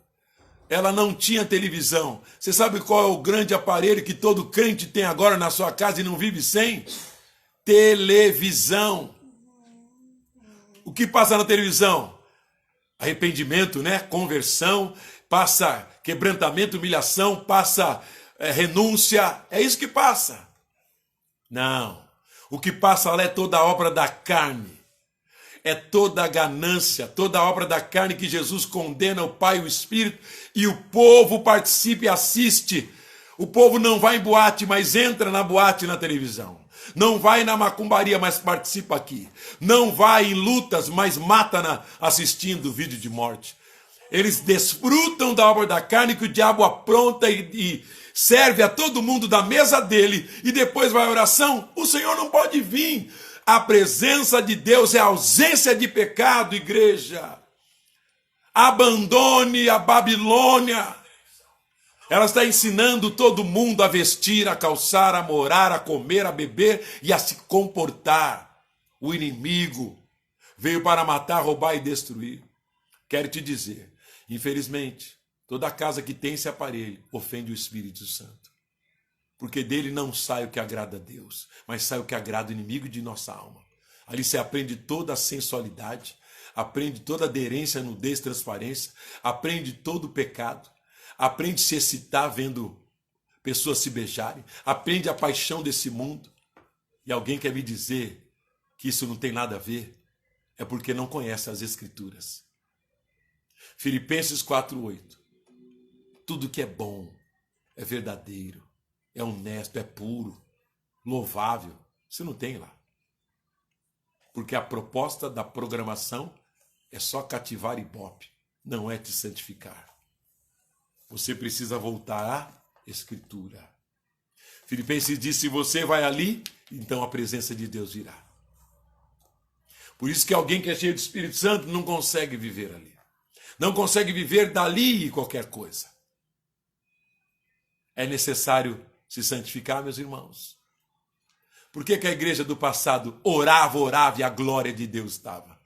Speaker 1: ela não tinha televisão. Você sabe qual é o grande aparelho que todo crente tem agora na sua casa e não vive sem? Televisão. O que passa na televisão? Arrependimento, né? Conversão, passa quebrantamento, humilhação, passa renúncia. É isso que passa. Não. O que passa lá é toda a obra da carne. É toda a ganância, toda a obra da carne que Jesus condena, o Pai e o Espírito, e o povo participa e assiste. O povo não vai em boate, mas entra na boate na televisão. Não vai na macumbaria, mas participa aqui. Não vai em lutas, mas mata assistindo vídeo de morte. Eles desfrutam da obra da carne que o diabo apronta e serve a todo mundo da mesa dele, e depois vai a oração. O Senhor não pode vir. A presença de Deus é a ausência de pecado, igreja. Abandone a Babilônia. Ela está ensinando todo mundo a vestir, a calçar, a morar, a comer, a beber e a se comportar. O inimigo veio para matar, roubar e destruir. Quero te dizer, infelizmente, toda casa que tem esse aparelho ofende o Espírito Santo. Porque dele não sai o que agrada a Deus, mas sai o que agrada o inimigo de nossa alma. Ali você aprende toda a sensualidade, aprende toda a aderência, nudez, transparência, aprende todo o pecado, aprende a se excitar vendo pessoas se beijarem, aprende a paixão desse mundo. E alguém quer me dizer que isso não tem nada a ver? É porque não conhece as Escrituras. Filipenses 4:8. Tudo que é bom, é verdadeiro, é honesto, é puro, louvável. Você não tem lá. Porque a proposta da programação é só cativar ibope, não é te santificar. Você precisa voltar à Escritura. Filipenses diz, se você vai ali, então a presença de Deus virá. Por isso que alguém que é cheio do Espírito Santo não consegue viver ali. Não consegue viver dali e qualquer coisa. É necessário se santificar, meus irmãos. Por que a igreja do passado orava e a glória de Deus estava?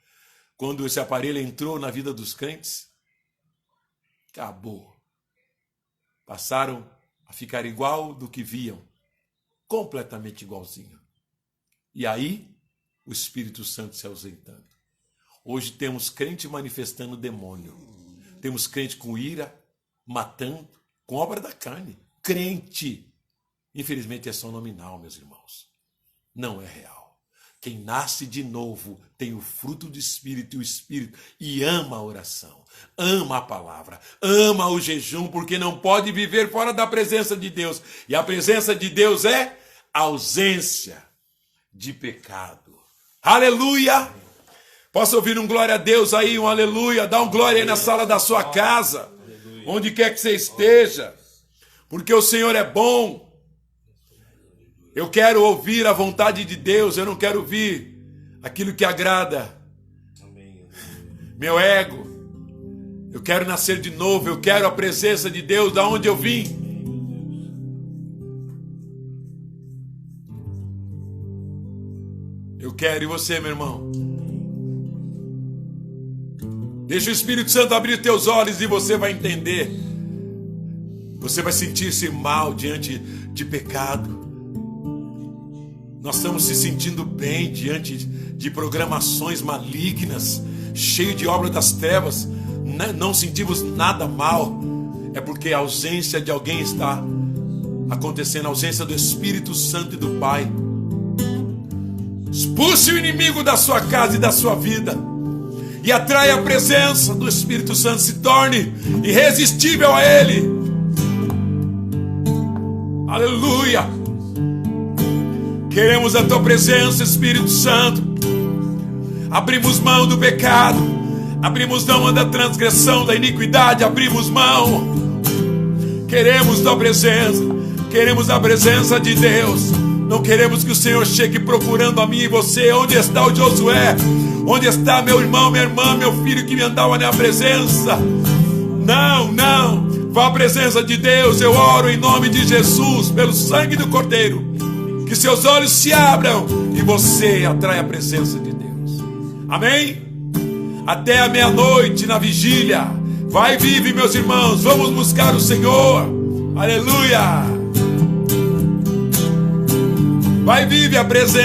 Speaker 1: Quando esse aparelho entrou na vida dos crentes, acabou. Passaram a ficar igual do que viam, completamente igualzinho. E aí, o Espírito Santo se ausentando. Hoje temos crente manifestando demônio. Temos crente com ira, matando, com obra da carne. Crente. Infelizmente é só nominal, meus irmãos. Não é real. Quem nasce de novo tem o fruto do Espírito e o Espírito e ama a oração, ama a palavra, ama o jejum, porque não pode viver fora da presença de Deus. E a presença de Deus é ausência de pecado. Aleluia! Posso ouvir um glória a Deus aí, um aleluia? Dá um glória aí na sala da sua casa, onde quer que você esteja, porque o Senhor é bom. Eu quero ouvir a vontade de Deus, eu não quero ouvir aquilo que agrada meu ego. Eu quero nascer de novo, eu quero a presença de Deus da onde eu vim. Eu quero, e você, meu irmão? Deixa o Espírito Santo abrir teus olhos e você vai entender. Você vai sentir-se mal diante de pecado. Nós estamos se sentindo bem diante de programações malignas, cheio de obra das trevas. Não sentimos nada mal. É porque a ausência de alguém está acontecendo, a ausência do Espírito Santo e do Pai. Expulse o inimigo da sua casa e da sua vida e atraia a presença do Espírito Santo. Se torne irresistível a Ele. Aleluia! Queremos a tua presença, Espírito Santo. Abrimos mão do pecado, abrimos mão da transgressão, da iniquidade, abrimos mão. Queremos tua presença, queremos a presença de Deus. Não queremos que o Senhor chegue procurando a mim e você. Onde está o Josué? Onde está meu irmão, minha irmã, meu filho que me andava na presença? Não, não. Vá à presença de Deus. Eu oro em nome de Jesus, pelo sangue do Cordeiro. Que seus olhos se abram e você atrai a presença de Deus. Amém? Até a meia-noite na vigília. Vai, vive, meus irmãos, vamos buscar o Senhor. Aleluia. Vai, vive a presença.